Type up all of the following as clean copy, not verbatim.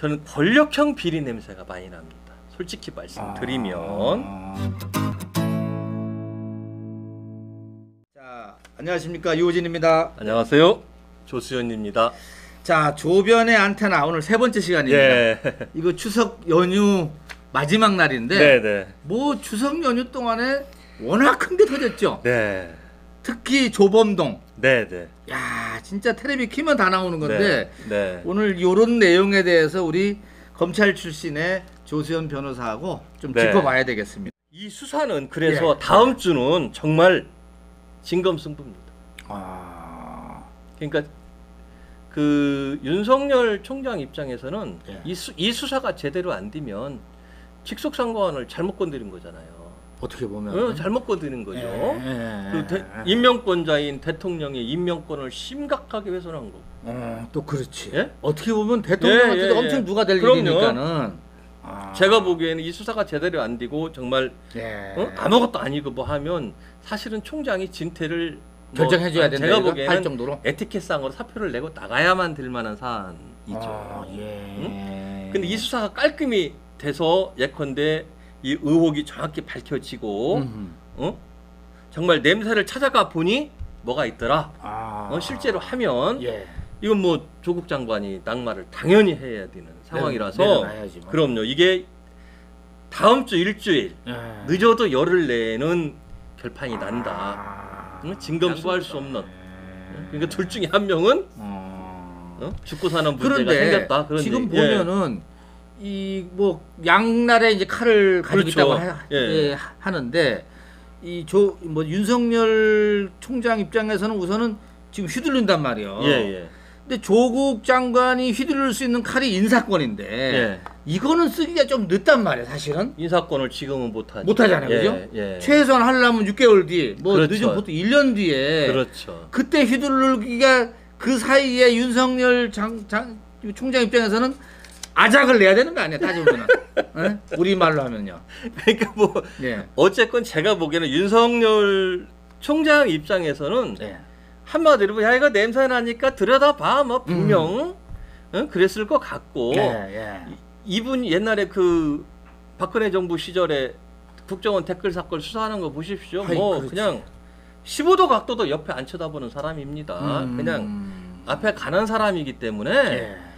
저는 권력형 비리 냄새가 많이 납니다. 솔직히 말씀드리면. 자, 안녕하십니까, 유호진입니다. 안녕하세요, 조수연입니다. 자, 조변의 안테나 오늘 세 번째 시간입니다. 예. 이거 추석 연휴 마지막 날인데 네네. 뭐 추석 연휴 동안에 워낙 큰 게 터졌죠. 네. 특히 조범동. 네네. 야, 진짜 텔레비 키면 다 나오는 건데 네. 오늘 이런 내용에 대해서 우리 검찰 출신의 조수연 변호사하고 좀 네. 짚어봐야 되겠습니다. 이 수사는 그래서 다음 주는 정말 진검승부입니다. 그러니까 그 윤석열 총장 입장에서는 이 수사가 제대로 안 되면 직속상고안을 잘못 건드린 거잖아요. 어떻게 보면 잘못 건드린 거죠. 그 임명권자인 대통령의 임명권을 심각하게 훼손한 거고. 또 그렇지. 예? 어떻게 보면 대통령한테도 엄청 누가 될 일이니까는. 제가 보기에는 이 수사가 제대로 안 되고 정말 아무것도 아니고 뭐 하면 사실은 총장이 진퇴를 결정해줘야 된다. 제가 보기에는 할 정도로 에티켓상으로 사표를 내고 나가야만 될 만한 사안이죠. 근데 이 수사가 깔끔히 돼서 예컨대 이 의혹이 정확히 밝혀지고 정말 냄새를 찾아가 보니 뭐가 있더라. 실제로 하면 이건 뭐 조국 장관이 낙마를 당연히 해야 되는 상황이라서 그럼요. 이게 다음 주 일주일 늦어도 열흘 내에는 결판이 난다. 진검수할 수 없는. 그러니까 둘 중에 한 명은 죽고 사는 문제가 생겼다. 그런데 지금 보면은 이 뭐 양날에 이제 칼을 가지고 있다고 하는데 이 뭐 윤석열 총장 입장에서는 우선은 지금 휘둘린단 말이에요. 근데 조국 장관이 휘둘릴 수 있는 칼이 인사권인데 이거는 쓰기가 좀 늦단 말이에요, 사실은. 인사권을 지금은 못하죠. 못하잖아요, 그죠? 최소한 하려면 6개월 뒤, 뭐 늦으면 보통 1년 뒤에. 그때 휘둘르기가 그 사이에 윤석열 총장 입장에서는 아작을 내야 되는 거 아니야, 따져보면. 우리 말로 하면요. 그러니까 뭐 어쨌건 제가 보기에는 윤석열 총장 입장에서는 한마디로 야 이거 냄새 나니까 들여다봐 뭐 분명 그랬을 것 같고 이분 옛날에 그 박근혜 정부 시절에 국정원 댓글 사건 수사하는 거 보십시오. 그냥 15도 각도도 옆에 안 쳐다보는 사람입니다. 그냥 앞에 가는 사람이기 때문에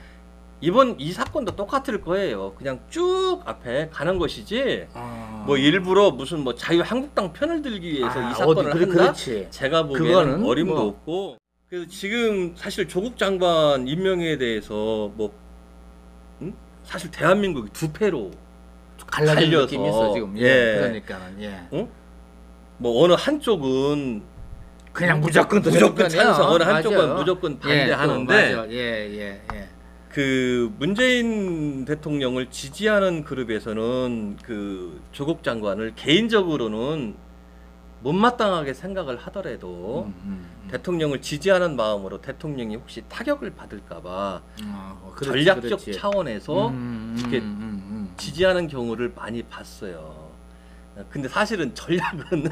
이번 이 사건도 똑같을 거예요. 그냥 쭉 앞에 가는 것이지 뭐 일부러 무슨 뭐 자유한국당 편을 들기 위해서 이 사건을 한다? 제가 보기에는 어림도 없고. 그래서 지금 사실 조국 장관 임명에 대해서 뭐 사실 대한민국이 두 패로 갈라진 느낌이 있어 지금. 그러니까는 뭐 어느 한쪽은 그냥 무조건 찬성, 어느 한쪽은 무조건 반대하는데 그 문재인 대통령을 지지하는 그룹에서는 그 조국 장관을 개인적으로는 못마땅하게 생각을 하더라도 대통령을 지지하는 마음으로 대통령이 혹시 타격을 받을까봐 전략적 차원에서 이렇게 지지하는 경우를 많이 봤어요. 근데 사실은 전략은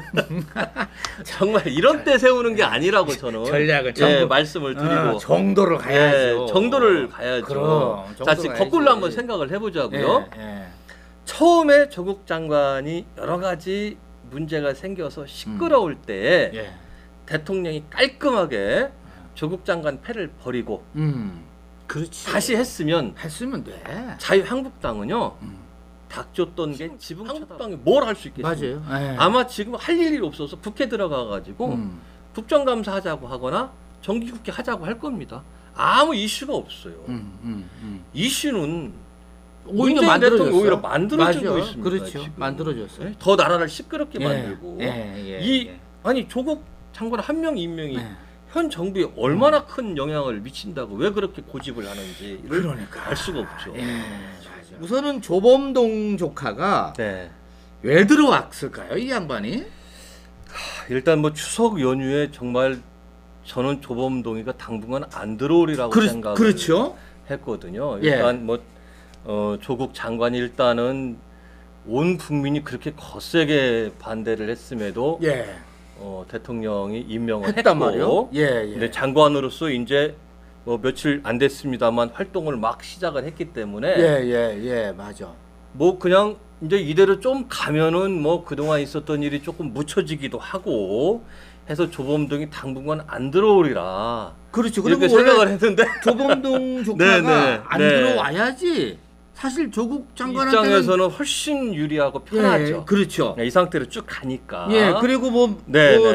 정말 이런 때 세우는 게 아니라고 저는 전략을 말씀을 드리고 정도를 가야죠. 정도를 가야죠. 자, 지금 거꾸로 한번 생각을 해보자고요. 처음에 조국 장관이 여러 가지 문제가 생겨서 시끄러울 때 대통령이 깔끔하게 조국 장관 패를 버리고 다시 했으면 돼. 자유한국당은요. 닥쳤던 게 지금 한국당이 뭘 할 수 있겠습니까? 아마 지금 할 일이 없어서 국회 들어가가지고 국정감사 하자고 하거나 정기국회 하자고 할 겁니다. 아무 이슈가 없어요. 이슈는 문재인 대통령이 오히려 만들어주고 있습니다. 그렇죠. 만들어줬어요. 더 나라를 시끄럽게 만들고 아니 조국 장관 한 명 임명이 현 정부에 얼마나 큰 영향을 미친다고 왜 그렇게 고집을 하는지 알 수가 없죠. 우선은 조범동 조카가 왜 들어왔을까요, 이 양반이? 일단 뭐 추석 연휴에 정말 저는 조범동이가 당분간 안 들어오리라고 생각을 했거든요. 일단 뭐 조국 장관이 일단은 온 국민이 그렇게 거세게 반대를 했음에도 대통령이 임명을 했단 말이요. 근데 장관으로서 이제 뭐 며칠 안 됐습니다만 활동을 막 시작을 했기 때문에 예, 맞아. 뭐 그냥 이제 이대로 좀 가면은 뭐 그동안 있었던 일이 조금 묻혀지기도 하고 해서 조범동이 당분간 안 들어오리라. 그렇죠. 이렇게 그리고 생각을 했는데 조범동 조카가 안 들어와야지. 사실 조국 장관한테는 입장에서는 훨씬 유리하고 편하죠. 그렇죠. 이 상태로 쭉 가니까. 그리고 뭐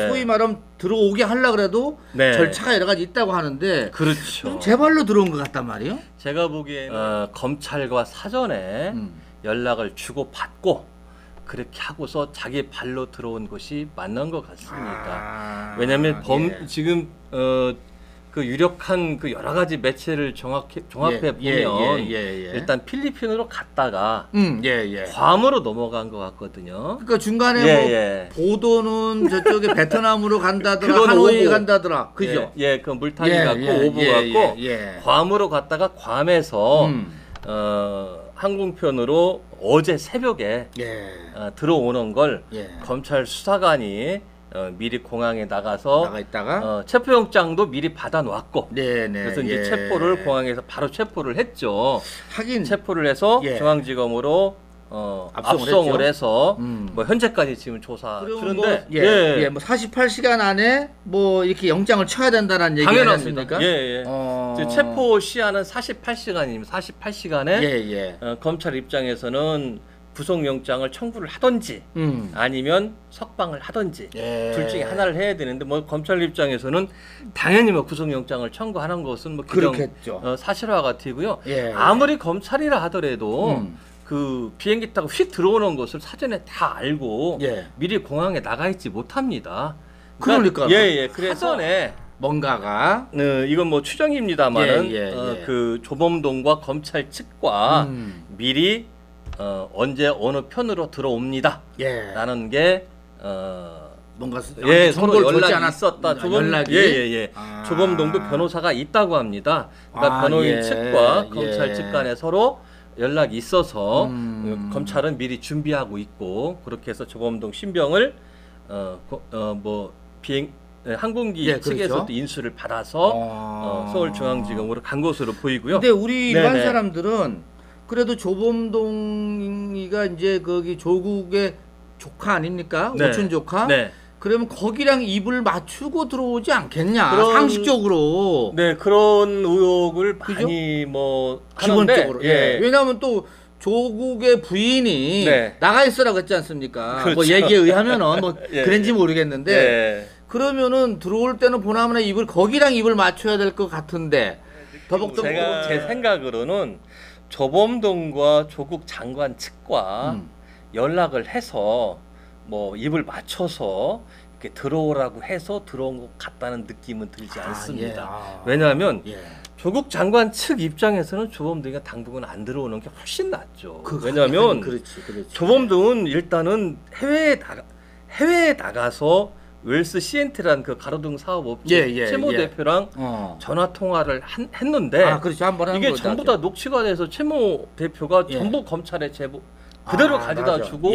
소위 말하면 들어오게 하려 그래도 절차가 여러 가지 있다고 하는데 그렇죠. 제 발로 들어온 것 같단 말이에요. 제가 보기에는 검찰과 사전에 연락을 주고 받고 그렇게 하고서 자기 발로 들어온 것이 맞는 것 같습니다. 왜냐하면 지금 그 유력한 그 여러 가지 매체를 종합해 보면 일단 필리핀으로 갔다가 괌으로 넘어간 것 같거든요. 그러니까 중간에 뭐 보도는 저쪽에 베트남으로 간다더라, 하노이 간다더라, 그죠? 그 물타기 갖고 오부 갖고 괌으로 갔다가 괌에서 항공편으로 어제 새벽에 들어오는 걸 검찰 수사관이 미리 공항에 나가 있다가 체포영장도 미리 받아놨고 그래서 이제 체포를 공항에서 바로 체포를 했죠. 하긴 체포를 해서 중앙지검으로 압송을 해서 뭐 현재까지 지금 조사 중인데 뭐 48시간 안에 뭐 이렇게 영장을 쳐야 된다는 얘기 당연합니다. 체포 시한은 48시간입니다. 48시간에 검찰 입장에서는 구속영장을 청구를 하든지 아니면 석방을 하든지 둘 중에 하나를 해야 되는데 뭐 검찰 입장에서는 당연히 뭐 구속영장을 청구하는 것은 뭐 규정 사실화 같이고요. 아무리 검찰이라 하더라도 그 비행기 타고 휙 들어오는 것을 사전에 다 알고 미리 공항에 나가 있지 못합니다. 그러니까 그래서 뭔가가 이건 뭐 추정입니다만은 그 조범동과 검찰 측과 미리 언제 어느 편으로 들어옵니다. 라는 게 뭔가 서로 연락이 있었다. 조범동도 변호사가 있다고 합니다. 그러니까 변호인 측과 검찰 측 간에 서로 연락이 있어서 검찰은 미리 준비하고 있고 그렇게 해서 조범동 신병을 뭐 항공기 측에서도 인수를 받아서 서울중앙지검으로 간 것으로 보이고요. 근데 우리 일반 사람들은 그래도 조범동이가 이제 거기 조국의 조카 아닙니까? 오촌 조카? 그러면 거기랑 입을 맞추고 들어오지 않겠냐? 상식적으로. 그런 의혹을 많이 뭐 기본적으로. 왜냐하면 또 조국의 부인이 나가 있으라고 했지 않습니까? 뭐 얘기에 의하면은 뭐 그런지 모르겠는데 그러면은 들어올 때는 보나마나 거기랑 입을 맞춰야 될 것 같은데 제 생각으로는 조범동과 조국 장관 측과 연락을 해서 뭐 입을 맞춰서 이렇게 들어오라고 해서 들어온 것 같다는 느낌은 들지 않습니다. 왜냐하면 조국 장관 측 입장에서는 조범동이 당분간 안 들어오는 게 훨씬 낫죠. 왜냐하면 조범동은 일단은 해외에 나가서 웰스 CNT라는 그 가로등 사업업체 최모 대표랑 전화 통화를 했는데 이게 전부 다 녹취가 돼서 최모 대표가 전부 검찰에 제보 그대로 가져다 주고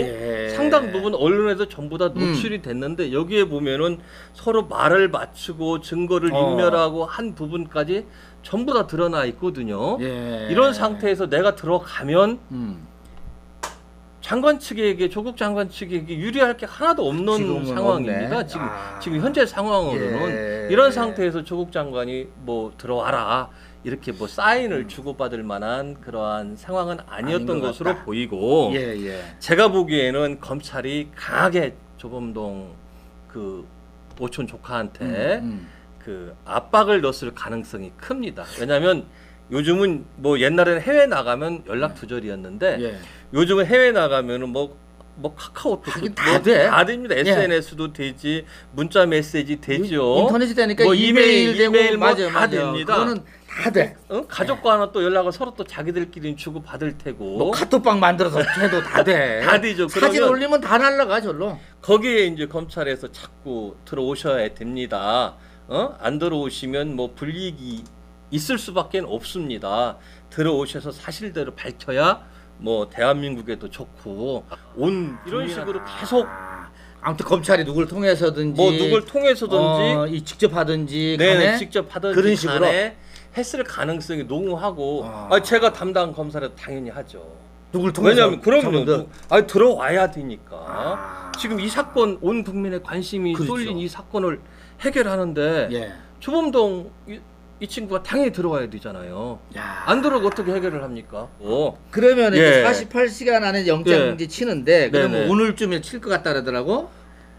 상당 부분 언론에서 전부 다 노출이 됐는데 여기에 보면은 서로 말을 맞추고 증거를 인멸하고 한 부분까지 전부 다 드러나 있거든요. 이런 상태에서 내가 들어가면 장관 측에게 조국 장관 측에게 유리할 게 하나도 없는 상황입니다. 지금 현재 상황으로는 이런 상태에서 조국 장관이 뭐 들어와라 이렇게 뭐 사인을 주고받을 만한 그러한 상황은 아니었던 것으로 보이고 제가 보기에는 검찰이 강하게 조범동 그 오촌 조카한테 그 압박을 넣었을 가능성이 큽니다. 왜냐하면 요즘은 뭐 옛날에는 해외 나가면 연락 두절이었는데 요즘은 해외 나가면은 뭐 카카오톡 다 됩니다. SNS도 되지, 문자 메시지 되죠. 인터넷이 되니까 뭐 이메일 되고 다 됩니다. 그거는 다 돼. 가족과 하나 또 연락을 서로 또 자기들끼리 주고 받을 테고. 뭐 카톡방 만들어서 해도 다 돼. 다 되죠. 사진 올리면 다 날라가 절로. 거기에 이제 검찰에서 자꾸 들어오셔야 됩니다. 안 들어오시면 뭐 불이익이 있을 수밖에 없습니다. 들어오셔서 사실대로 밝혀야 뭐 대한민국에도 좋고 이런 식으로 계속 아무튼 검찰이 누굴 통해서든지 뭐 누굴 통해서든지 직접 하든지 직접 하든지 그런 식으로 했을 가능성이 농후하고 제가 담당 검사라도 당연히 하죠. 누굴 통해서? 왜냐하면 그럼요. 들어와야 되니까. 지금 이 사건 온 국민의 관심이 그렇죠. 쏠린 이 사건을 해결하는데 예. 조범동 이 친구가 당연히 들어와야 되잖아요. 야. 안 들어오고 어떻게 해결을 합니까? 그러면 예. 이제 48시간 안에 영장 예. 이제 치는데 그러면 네네. 오늘쯤에 칠 것 같다 그러더라고.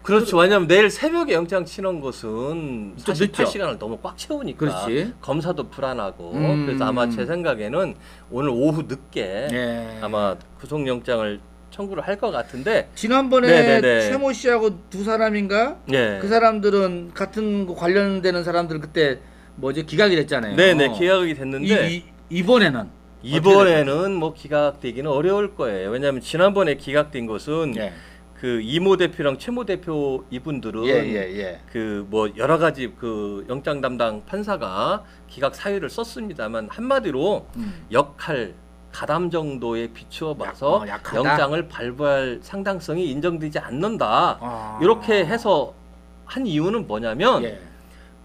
그렇죠. 왜냐하면 내일 새벽에 영장 치는 것은 좀 늦죠. 48시간을 너무 꽉 채우니까 그렇지. 검사도 불안하고 그래서 아마 제 생각에는 오늘 오후 늦게 예. 아마 구속영장을 청구를 할 것 같은데 지난번에 네네네. 최모 씨하고 두 사람인가? 예. 그 사람들은 같은 거 관련되는 사람들 그때 뭐지 기각이 됐잖아요. 네네 기각이 됐는데 이번에는 뭐 기각되기는 어려울 거예요. 왜냐하면 지난번에 기각된 것은 예. 그 이모 대표랑 최모 대표 이분들은 예. 그 뭐 여러 가지 그 영장 담당 판사가 기각 사유를 썼습니다만 한마디로 역할 가담 정도에 비추어 봐서 약하다? 영장을 발부할 상당성이 인정되지 않는다. 아. 이렇게 해서 한 이유는 뭐냐면 예.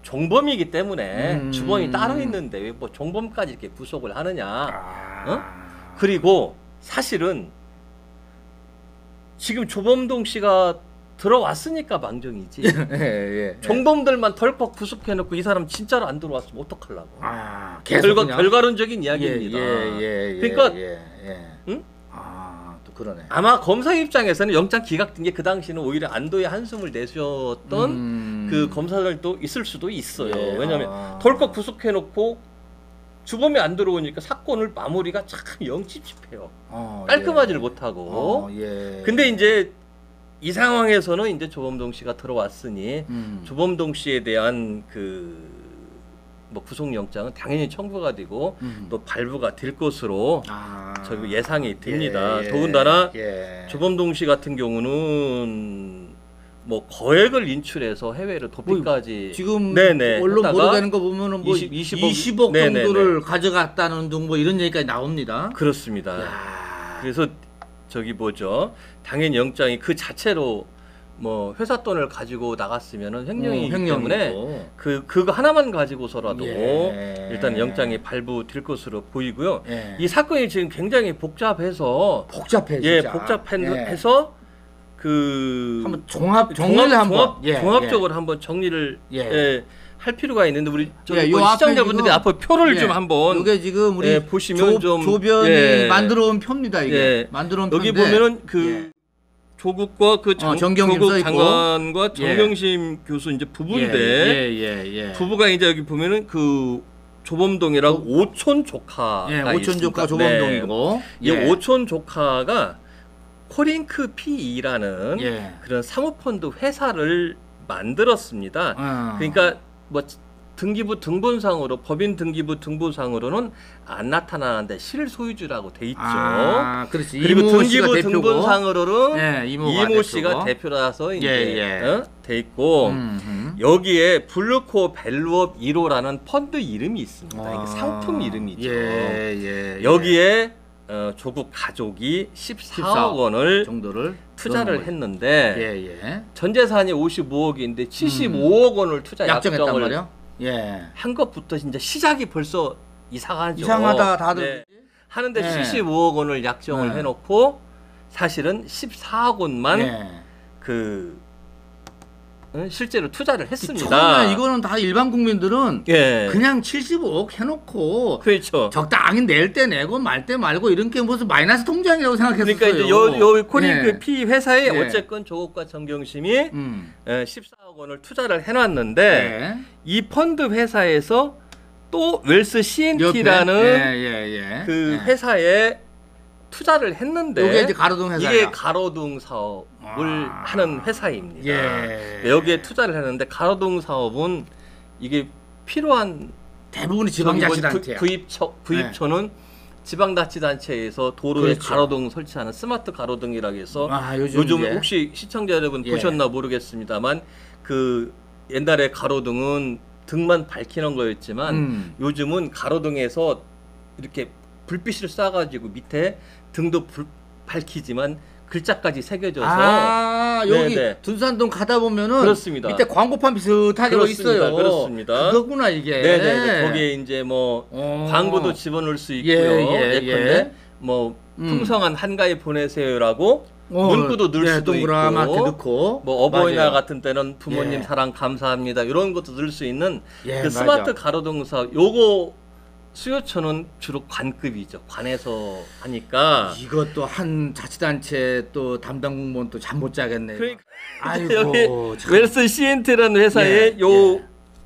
종범이기 때문에 주범이 따로 있는데 왜 뭐 종범까지 이렇게 구속을 하느냐. 그리고 사실은 지금 조범동 씨가 들어왔으니까 망정이지. 예. 종범들만 덜컥 구속해놓고 이 사람 진짜로 안 들어왔으면 어떡하려고. 계속 그냥? 결과론적인 이야기입니다. 그러니까 응? 또 그러네. 아마 검사 입장에서는 영장 기각된 게 그 당시는 오히려 안도의 한숨을 내쉬었던 그 검사들도 있을 수도 있어요. 예. 왜냐하면 덜컥 구속해놓고 주범이 안 들어오니까 사건을 마무리가 참 영찝찝해요. 깔끔하지를 못하고. 근데 이제 이 상황에서는 이제 조범동 씨가 들어왔으니 조범동 씨에 대한 그 뭐 구속영장은 당연히 청구가 되고 또 발부가 될 것으로 저희 예상이 됩니다. 더군다나 조범동 씨 같은 경우는 뭐 거액을 인출해서 해외로 도피까지 지금 네네, 언론 했다가 보도되는 거 보면은 뭐 20억 네네네. 정도를 가져갔다는 등 뭐 이런 얘기까지 나옵니다. 그렇습니다. 그래서 저기 뭐죠? 당연히 영장이 그 자체로 뭐 회사 돈을 가지고 나갔으면은 횡령이기 때문에 그거 하나만 가지고서라도 일단 영장이 발부될 것으로 보이고요. 이 사건이 지금 굉장히 복잡해서 진짜. 복잡해서 그 한번 종합적으로 한번 정리를 할 필요가 있는데 우리 요 시청자분들이 앞으로 표를 좀 한번 이게 지금 우리 보시면 좀 조변이 만들어 온 표입니다. 이게 만들어 온 여기 표인데 보면은 그 조국과 그 조국 장관과 정경심 교수 이제 부부인데 부부가 이제 여기 보면은 그 조범동이라고 오촌 조카가 오촌 조카 조범동이고 이 오촌 조카가 코링크 PE라는 그런 사모펀드 회사를 만들었습니다. 그러니까 뭐 등기부 등본상으로 법인 등기부 등본상으로는 안 나타나는데 실소유주라고 돼 있죠. 그렇지. 그리고 이모 등기부 등본상으로는 이모 씨가 대표라서 이제 돼 있고 여기에 블루코 벨루업 1호라는 펀드 이름이 있습니다. 이게 상품 이름이죠. 여기에 조국 가족이 14억 원을 정도를 투자를 했는데 전 재산이 55억인데 75억 원을 투자 약정을 한 것부터 이제 시작이 벌써 이상하죠. 이상하다 다들 하는데 75억 원을 약정을 해놓고 사실은 14억 원만 그 실제로 투자를 했습니다. 처음에 이거는 다 일반 국민들은 그냥 75억 해놓고 적당히 낼 때 내고 말 때 말고 이런 게 무슨 마이너스 통장이라고 생각했어요. 그러니까 이제 요 코링크 P 회사에 어쨌건 조국과 정경심이 14억 원을 투자를 해놨는데 이 펀드 회사에서 또 웰스 CNT라는 그 회사에 투자를 했는데 이게 이제 가로등 회사야. 이게 가로등 사업을 하는 회사입니다. 여기에 투자를 했는데 가로등 사업은 이게 필요한 대부분이 지방자치단체야. 구입처는 지방자치단체에서 도로에 가로등 설치하는 스마트 가로등이라고 해서 요즘 혹시 시청자 여러분 보셨나 모르겠습니다만 그 옛날에 가로등은 등만 밝히는 거였지만 요즘은 가로등에서 이렇게 불빛을 쏴가지고 밑에 등도 밝히지만 글자까지 새겨져서 여기 네네. 둔산동 가다 보면은 그렇습니다. 밑에 광고판 비슷하게 있어요. 그렇습니다. 그거구나 이게. 네네. 거기에 이제 뭐 광고도 집어넣을 수 있고요. 예컨대 뭐 풍성한 한가위 보내세요라고 문구도 넣을 수도 있고, 넣고, 뭐 어버이날 맞아요. 같은 때는 부모님 사랑 감사합니다 이런 것도 넣을 수 있는 그 맞아. 스마트 가로등사 요거 수요처는 주로 관급이죠. 관에서 하니까 이것도 한 자치단체 또 담당 공무원 또 잠 못 자겠네. 그러니까 아이고, 여기 참. 웰스 CNT라는 회사에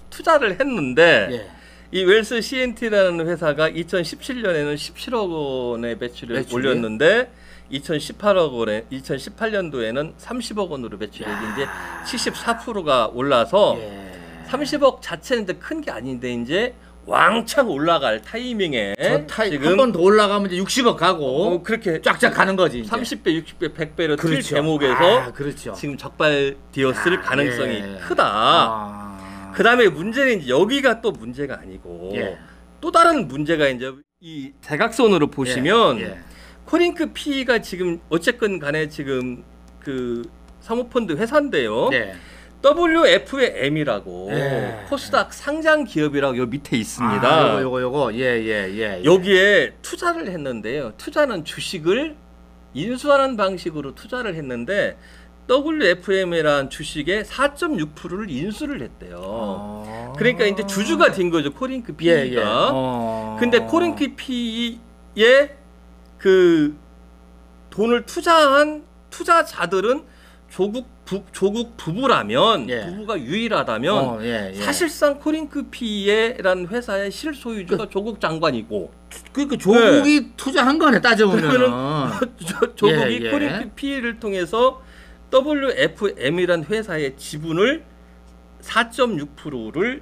투자를 했는데 이 웰스 CNT라는 회사가 2017년에는 17억 원의 매출을 올렸는데 2018년도에는 30억 원으로 매출이 이제 74%가 올라서 30억 자체는 큰 게 아닌데 이제 왕창 올라갈 타이밍에 지금 한 번 더 올라가면 이제 60억 가고 그렇게 쫙쫙 가는 거지. 이제. 30배, 60배, 100배로 그렇죠. 틀 대목에서 그렇죠. 지금 적발되었을 가능성이 크다. 그 다음에 문제는 이제 여기가 또 문제가 아니고 또 다른 문제가 이제 이 대각선으로 보시면 코링크 PE가 지금 어쨌건 간에 지금 그 사모펀드 회사인데요. WFM이라고 코스닥 상장 기업이라고 요 밑에 있습니다. 요거 여기에 투자를 했는데요. 투자는 주식을 인수하는 방식으로 투자를 했는데 WFM이라는 주식의 4.6%를 인수를 했대요. 그러니까 이제 주주가 된 거죠. 코링크 PE가. 근데 코링크 PE의 그 돈을 투자한 투자자들은 조국 부부라면 부부가 유일하다면 사실상 코링크 PE라는 회사의 실소유주가 조국 장관이고 그러니까 조국이 투자한 거네 따져보면은 조국이 코링크 PE를 통해서 WFM이라는 회사의 지분을 4.6%를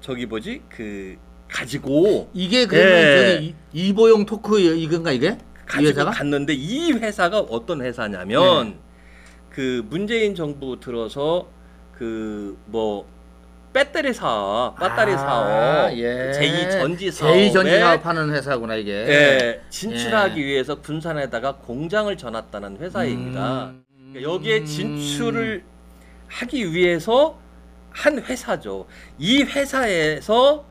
저기 뭐지 그 가지고 이게 그러면 저기 이보용 토크 이건가 이게? 가지고 갔는데 이 회사가 어떤 회사냐면 그 문재인 정부 들어서 그 뭐 배터리 사업, 제2 전지 사업 하는 회사구나 이게. 진출하기 위해서 군산에다가 공장을 져놨다는 회사입니다. 그러니까 여기에 진출을 하기 위해서 한 회사죠. 이 회사에서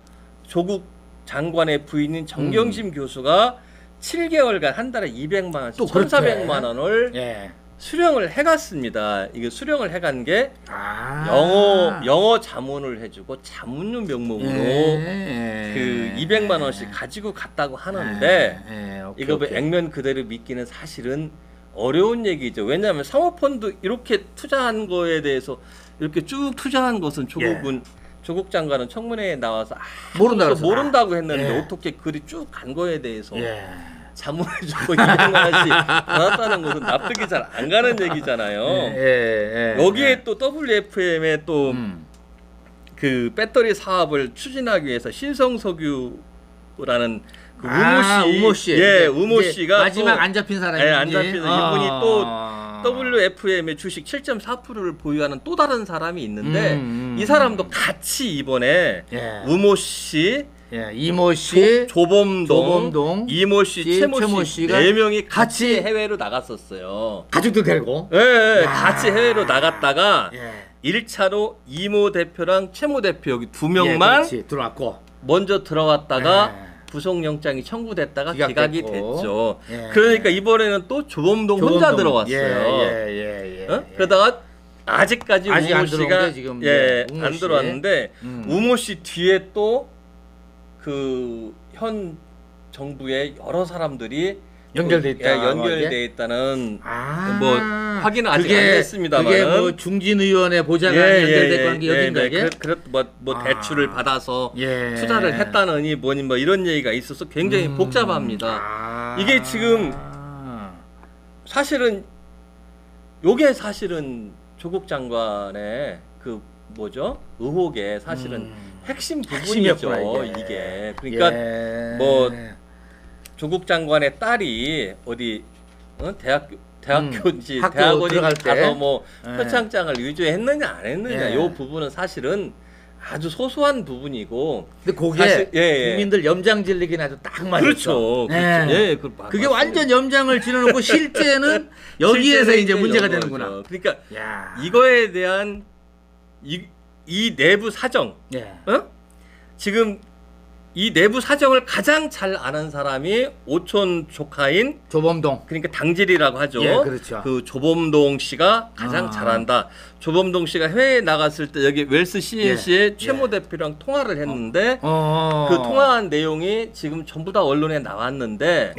조국 장관의 부인인 정경심 교수가 7개월간 한 달에 200만 원씩 1,400만 원을 수령을 해갔습니다. 이게 수령을 해간 게 영어 자문을 해주고 자문료 명목으로 그 200만 원씩 가지고 갔다고 하는데 이거 액면 그대로 믿기는 사실은 어려운 얘기죠. 왜냐하면 사모펀드 이렇게 투자한 거에 대해서 이렇게 쭉 투자한 것은 조국 장관은 청문회에 나와서 모른다고 했는데 어떻게 그리 쭉 간 거에 대해서 자문해주고 200만 원씩 받았다는 것은 납득이 잘 안 가는 얘기잖아요. 여기에 또 WFM의 또 그 배터리 사업을 추진하기 위해서 신성석유라는 그 우모 씨, 우모 씨가 마지막 안 잡힌 사람이 안 잡힌 이분이 또 WFM의 주식 7.4%를 보유하는 또 다른 사람이 있는데 이 사람도 같이 이번에 우모 씨, 이모 씨, 조범동, 이모 씨, 최모 씨가 4명이 같이 해외로 나갔었어요. 가족도 데리고. 같이 해외로 나갔다가 1차로 이모 대표랑 최모 대표 여기 2명만 들어왔고 먼저 들어왔다가 구속영장이 청구됐다가 기각이 됐죠. 그러니까 이번에는 또 조범동 혼자 들어왔어요. 그러다가 아직까지 우모 씨가 지금 안 들어왔는데 우모 씨 뒤에 또 그 현 정부의 여러 사람들이 연결돼 있다는 뭐 확인은 아직 안 됐습니다만 그게 뭐 중진의원의 보좌관 연결된 관계 여긴가 이게? 뭐 대출을 받아서 투자를 했다느니 뭐니 뭐 이런 얘기가 있어서 굉장히 복잡합니다. 이게 지금 사실은 요게 사실은 조국 장관의 그 뭐죠? 의혹의 사실은 핵심 부분이죠. 이게 그러니까 뭐 조국 장관의 딸이 어디 대학교인지 대학원이 가서 뭐 표창장을 위조했느냐 안 했느냐 요 부분은 사실은 아주 소소한 부분이고. 근데 그게 사실, 국민들 염장 질리긴 아주 딱 맞았죠. 그렇죠. 그렇죠. 예, 그게 완전 염장을 지르놓고 실제는 여기에서 이제 문제가 되는구나. 그러니까 이거에 대한 이 내부 사정, 지금 이 내부 사정을 가장 잘 아는 사람이 오촌 조카인 조범동. 그러니까 당질이라고 하죠. 예, 그렇죠. 그 조범동 씨가 가장 잘한다. 조범동 씨가 해외에 나갔을 때 여기 웰스 CNC의 최모 대표랑 통화를 했는데 그 통화한 내용이 지금 전부 다 언론에 나왔는데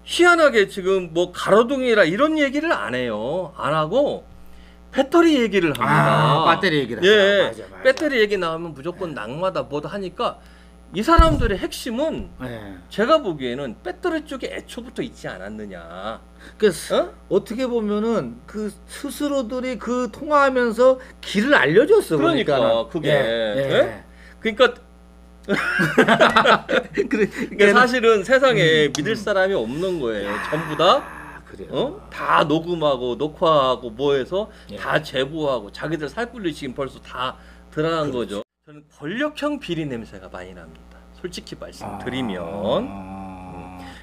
희한하게 지금 뭐 가로등이라 이런 얘기를 안 해요. 안 하고 배터리 얘기를 합니다. 배터리 얘기를 맞아. 배터리 얘기 나오면 무조건 낙마다 뭐다 하니까 이 사람들의 핵심은 제가 보기에는 배터리 쪽에 애초부터 있지 않았느냐. 그래서 어떻게 보면은 그 스스로들이 그 통화하면서 길을 알려줬어. 그러니까 그게 그러니까 그러니까 사실은 세상에 믿을 사람이 없는 거예요. 전부 다 다 녹음하고 녹화하고 뭐해서 다 제보하고 자기들 살굴리 지금 벌써 다 드러난 거죠. 저는 권력형 비리 냄새가 많이 납니다. 솔직히 말씀드리면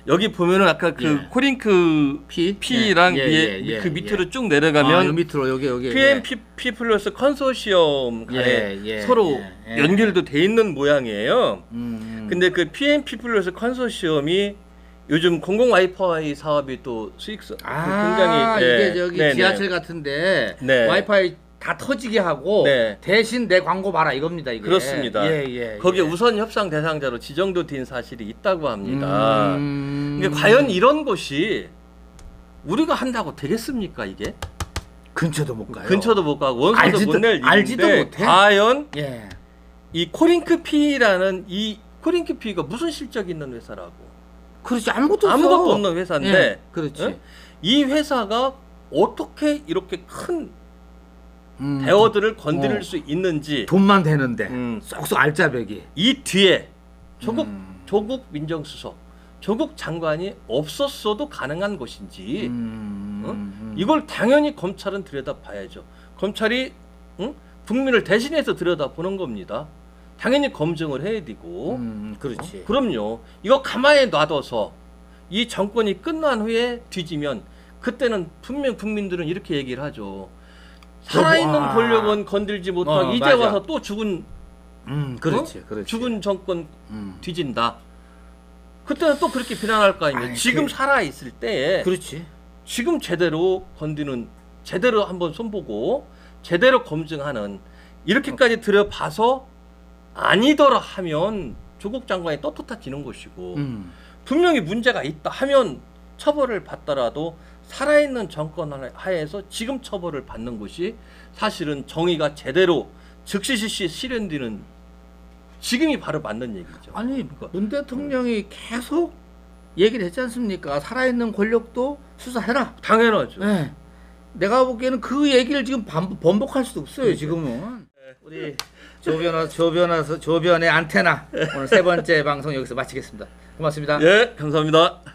여기 보면은 아까 그 코링크 P랑 그 밑으로 쭉 내려가면 밑으로 여기 PNP 플러스 컨소시엄 간에 서로 연결도 돼 있는 모양이에요. 근데 그 PNP 플러스 컨소시엄이 요즘 공공 와이파이 사업이 또 수익성 굉장히 이게 저기 지하철 같은데 와이파이 다 터지게 하고 대신 내 광고 봐라 이겁니다. 이게. 그렇습니다. 거기에 우선 협상 대상자로 지정도 된 사실이 있다고 합니다. 그러니까 과연 이런 것이 우리가 한다고 되겠습니까 이게? 근처도 못 가요. 근처도 못 가고 원서도 못 낼 알지도 일인데 못해. 과연 이 코링크 P라는 이 코링크 P가 무슨 실적이 있는 회사라고? 그렇지 아무것도 없는 회사인데 그렇지. 이 회사가 어떻게 이렇게 큰 대어들을 건드릴 수 있는지 돈만 되는데 쏙쏙 알짜배기 이 뒤에 조국 민정수석 조국 장관이 없었어도 가능한 것인지 이걸 당연히 검찰은 들여다봐야죠. 검찰이 국민을 대신해서 들여다보는 겁니다. 당연히 검증을 해야 되고 그렇지. 그럼요. 이거 가만히 놔둬서 이 정권이 끝난 후에 뒤지면 그때는 분명 국민들은 이렇게 얘기를 하죠. 살아있는 권력은 건들지 못하고 이제 와서 또 죽은 그렇지. 죽은 정권 뒤진다. 그때는 또 그렇게 비난할 거 아닙니까? 지금 살아있을 때에 그렇지. 지금 제대로 건드는 제대로 한번 손보고 제대로 검증하는 이렇게까지 들여봐서 아니더라 하면 조국 장관이 떳떳해지는 것이고 분명히 문제가 있다 하면 처벌을 받더라도 살아있는 정권 하에서 지금 처벌을 받는 것이 사실은 정의가 제대로 즉시 실현되는 지금이 바로 맞는 얘기죠. 아니 문 대통령이 계속 얘기를 했지 않습니까? 살아있는 권력도 수사해라. 당연하죠. 내가 보기에는 그 얘기를 지금 번복할 수도 없어요. 지금은. 우리 조변의 안테나 오늘 세 번째 방송 여기서 마치겠습니다. 고맙습니다. 감사합니다.